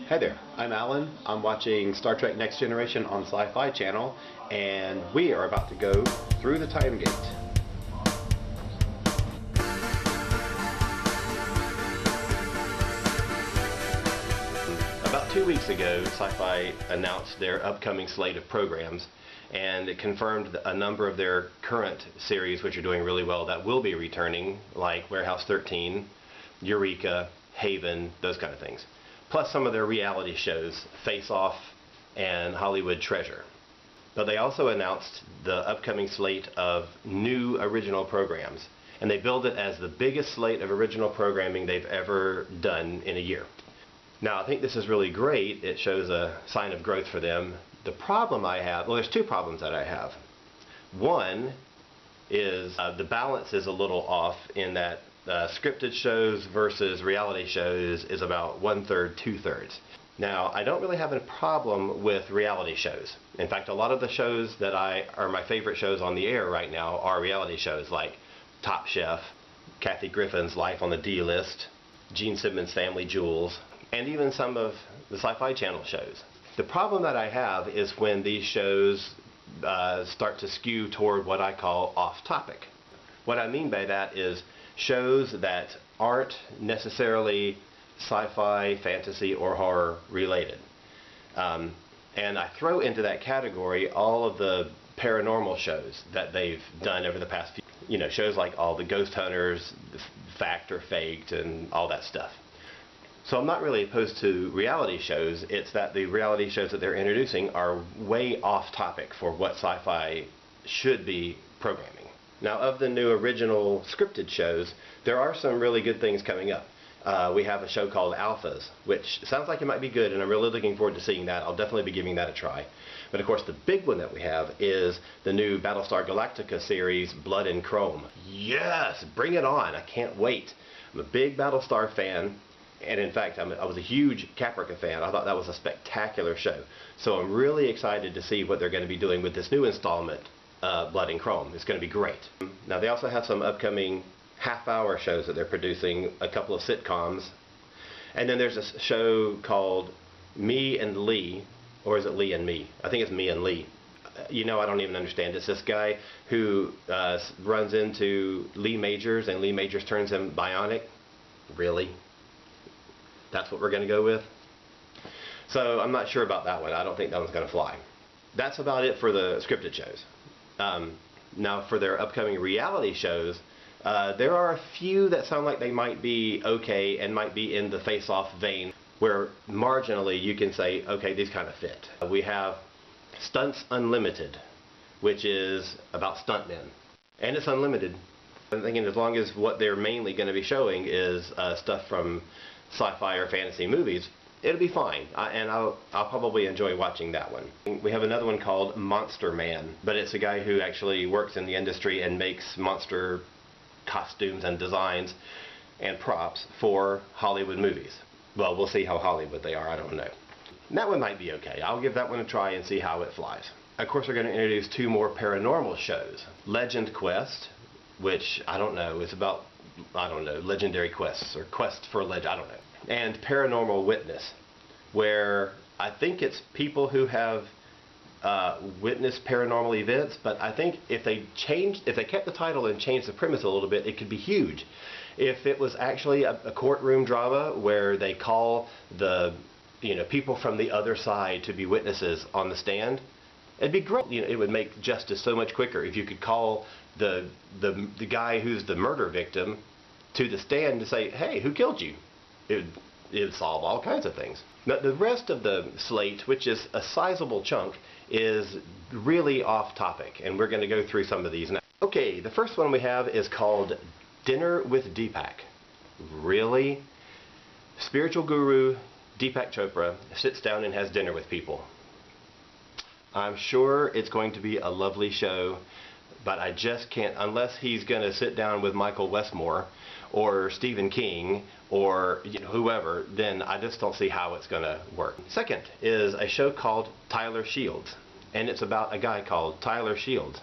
Hey there, I'm Alan. I'm watching Star Trek Next Generation on SyFy channel, and we are about to go through the time gate. About 2 weeks ago, SyFy announced their upcoming slate of programs, and it confirmed a number of their current series which are doing really well that will be returning, like Warehouse 13, Eureka, Haven, those kind of things. Plus some of their reality shows, Face Off and Hollywood Treasure. But they also announced the upcoming slate of new original programs, and they billed it as the biggest slate of original programming they've ever done in a year. Now, I think this is really great. It shows a sign of growth for them. The problem I have, well, there's two problems that I have. One is the balance is a little off in that scripted shows versus reality shows is about 1/3, 2/3. Now, I don't really have a problem with reality shows. In fact, a lot of the shows that are my favorite shows on the air right now are reality shows like Top Chef, Kathy Griffin's Life on the D-List, Gene Simmons' Family Jewels, and even some of the Sci-Fi Channel shows. The problem that I have is when these shows start to skew toward what I call off-topic. What I mean by that is shows that aren't necessarily sci-fi, fantasy, or horror related. And I throw into that category all of the paranormal shows that they've done over the past few, shows like all the Ghost Hunters, Fact or Faked, and all that stuff. So I'm not really opposed to reality shows. It's that the reality shows that they're introducing are way off topic for what sci-fi should be programming. Now, of the new original scripted shows, there are some really good things coming up. We have a show called Alphas, which sounds like it might be good, and I'm really looking forward to seeing that. I'll definitely be giving that a try. But of course, the big one that we have is the new Battlestar Galactica series, Blood and Chrome. Yes, bring it on. I can't wait. I'm a big Battlestar fan. And in fact, I was a huge Caprica fan. I thought that was a spectacular show. So I'm really excited to see what they're going to be doing with this new installment, Blood and Chrome. It's going to be great. Now, they also have some upcoming half-hour shows that they're producing, a couple of sitcoms. And then there's a show called Me and Lee, or is it Lee and Me? I think it's Me and Lee. I don't even understand. It's this guy who runs into Lee Majors, and Lee Majors turns him bionic. Really? That's what we're going to go with? So I'm not sure about that one. I don't think that one's going to fly. That's about it for the scripted shows. Now, for their upcoming reality shows, there are a few that sound like they might be okay and might be in the face-off vein, where marginally you can say, okay, these kind of fit. We have Stunts Unlimited, which is about stuntmen. And it's unlimited. I'm thinking as long as what they're mainly going to be showing is stuff from sci-fi or fantasy movies, it'll be fine, and I'll probably enjoy watching that one. We have another one called Monster Man, but it's a guy who actually works in the industry and makes monster costumes and designs and props for Hollywood movies. Well, we'll see how Hollywood they are, I don't know. And that one might be okay. I'll give that one a try and see how it flies. Of course, we're going to introduce two more paranormal shows. Legend Quest, which I don't know, is about, legendary quests or quests for legend, I don't know. And Paranormal Witness, where I think it's people who have witnessed paranormal events, but I think if they kept the title and changed the premise a little bit, it could be huge. If it was actually a courtroom drama where they call the people from the other side to be witnesses on the stand, it'd be great. It would make justice so much quicker if you could call the guy who's the murder victim to the stand to say, hey, who killed you? It would solve all kinds of things. Now, the rest of the slate, which is a sizable chunk, is really off topic, and we're going to go through some of these now. Okay, the first one we have is called Dinner with Deepak. Really? Spiritual guru Deepak Chopra sits down and has dinner with people. I'm sure it's going to be a lovely show, but I just can't, unless he's going to sit down with Michael Westmore or Stephen King or whoever, then I just don't see how it's going to work. Second is a show called Tyler Shields, and it's about a guy called Tyler Shields.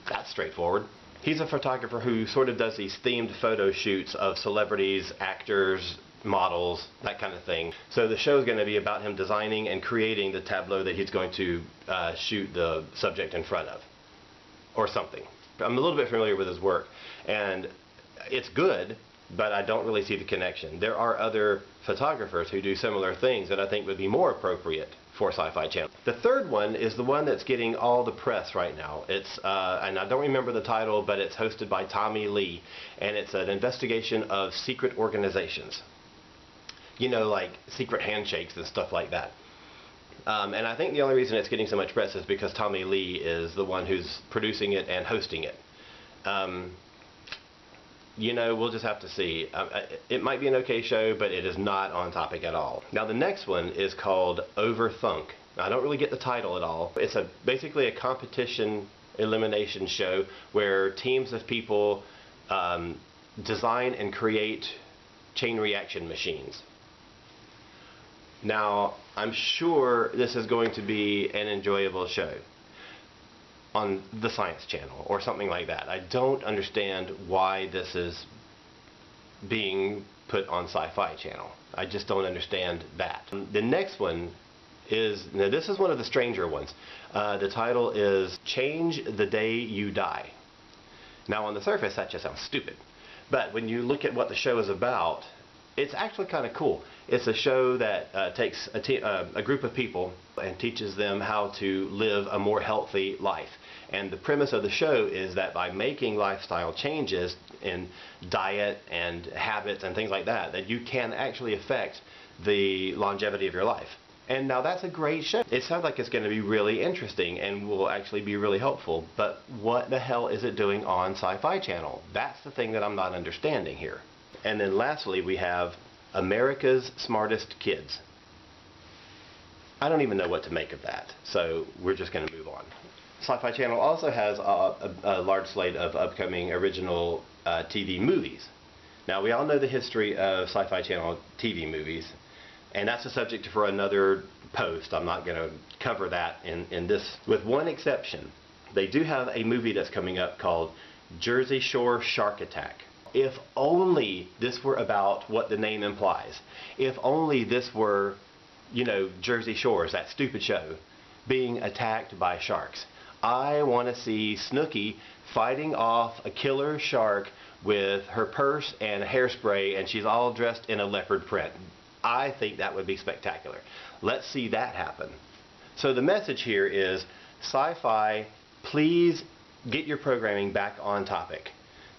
That's straightforward. He's a photographer who sort of does these themed photo shoots of celebrities, actors, models, that kind of thing. So the show is going to be about him designing and creating the tableau that he's going to shoot the subject in front of, or something. I'm a little bit familiar with his work, and it's good, but I don't really see the connection. There are other photographers who do similar things that I think would be more appropriate for SyFy Channel. The third one is the one that's getting all the press right now. It's, and I don't remember the title, but it's hosted by Tommy Lee, and it's an investigation of secret organizations. You know, like secret handshakes and stuff like that. And I think the only reason it's getting so much press is because Tommy Lee is the one who's producing it and hosting it. You know, we'll just have to see. It might be an okay show, but it is not on topic at all. Now the next one is called Overthunk. Now, I don't really get the title at all. It's basically a competition elimination show where teams of people design and create chain reaction machines. Now, I'm sure this is going to be an enjoyable show on the Science Channel or something like that. I don't understand why this is being put on SyFy Channel. I just don't understand that. The next one is, now this is one of the stranger ones. The title is Change the Day You Die. Now on the surface that just sounds stupid, but when you look at what the show is about, it's actually kind of cool. It's a show that takes a group of people and teaches them how to live a more healthy life. And the premise of the show is that by making lifestyle changes in diet and habits and things like that, that you can actually affect the longevity of your life. And now that's a great show. It sounds like it's going to be really interesting and will actually be really helpful. But what the hell is it doing on SyFy Channel? That's the thing that I'm not understanding here. And then lastly, we have America's Smartest Kids. I don't even know what to make of that, so we're just going to move on. SyFy Channel also has a large slate of upcoming original TV movies. Now, we all know the history of SyFy Channel TV movies, and that's a subject for another post. I'm not going to cover that in this, with one exception. They do have a movie that's coming up called Jersey Shore Shark Attack. If only this were about what the name implies. If only this were, you know, Jersey Shores, that stupid show, being attacked by sharks. I want to see Snooki fighting off a killer shark with her purse and hairspray, and she's all dressed in a leopard print. I think that would be spectacular. Let's see that happen. So the message here is, SyFy, please get your programming back on topic.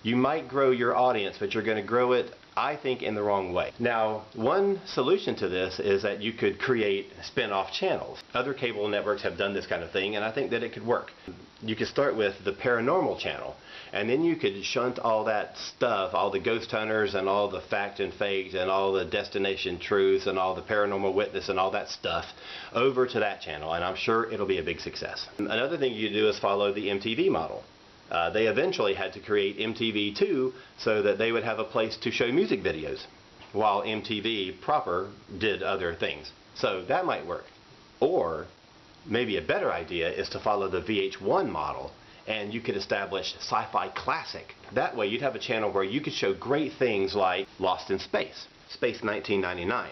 You might grow your audience, but you're going to grow it, I think, in the wrong way. Now, one solution to this is that you could create spin-off channels. Other cable networks have done this kind of thing, and I think that it could work. You could start with the Paranormal Channel, and then you could shunt all that stuff, all the ghost hunters and all the fact and fakes and all the destination truths and all the paranormal witness and all that stuff over to that channel, and I'm sure it'll be a big success. Another thing you do is follow the MTV model. They eventually had to create MTV2 so that they would have a place to show music videos, while MTV proper did other things. So that might work. Or maybe a better idea is to follow the VH1 model, and you could establish SyFy Classic. That way you'd have a channel where you could show great things like Lost in Space, Space 1999,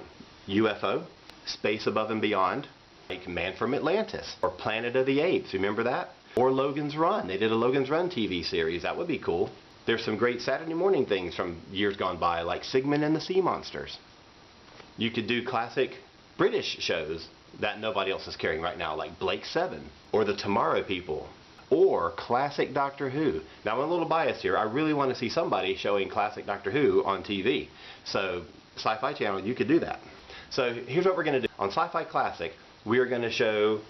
UFO, Space Above and Beyond, like Man from Atlantis, or Planet of the Apes, remember that? Or Logan's Run. They did a Logan's Run TV series. That would be cool. There's some great Saturday morning things from years gone by, like Sigmund and the Sea Monsters. You could do classic British shows that nobody else is carrying right now, like Blake 7, or The Tomorrow People, or classic Doctor Who. Now, I'm a little biased here. I really want to see somebody showing classic Doctor Who on TV. So, SyFy Channel, you could do that. So, here's what we're going to do. On SyFy Classic, we are going to show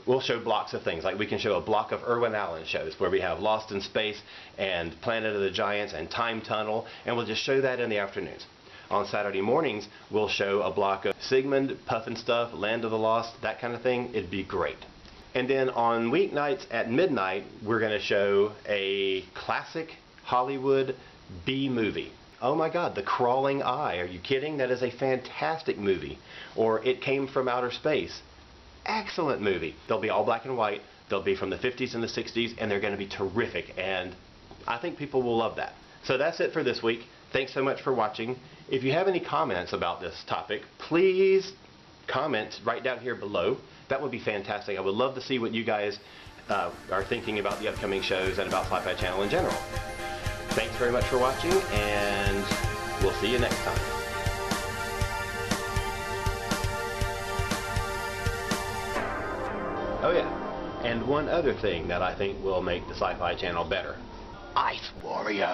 we'll show blocks of things. Like we can show a block of Irwin Allen shows where we have Lost in Space and Planet of the Giants and Time Tunnel, and we'll just show that in the afternoons. On Saturday mornings, we'll show a block of Sigmund, Puffin Stuff, Land of the Lost, that kind of thing. It'd be great. And then on weeknights at midnight, we're going to show a classic Hollywood B movie. Oh my God, The Crawling Eye. Are you kidding? That is a fantastic movie. Or It Came from Outer Space. Excellent movie. They'll be all black and white. They'll be from the 50s and the 60s, and they're going to be terrific. And I think people will love that. So that's it for this week. Thanks so much for watching. If you have any comments about this topic, please comment right down here below. That would be fantastic. I would love to see what you guys are thinking about the upcoming shows and about Sci-Fi Channel in general. Thanks very much for watching, and we'll see you next time. Oh yeah, and one other thing that I think will make the Sci-Fi Channel better. Ice Warriors!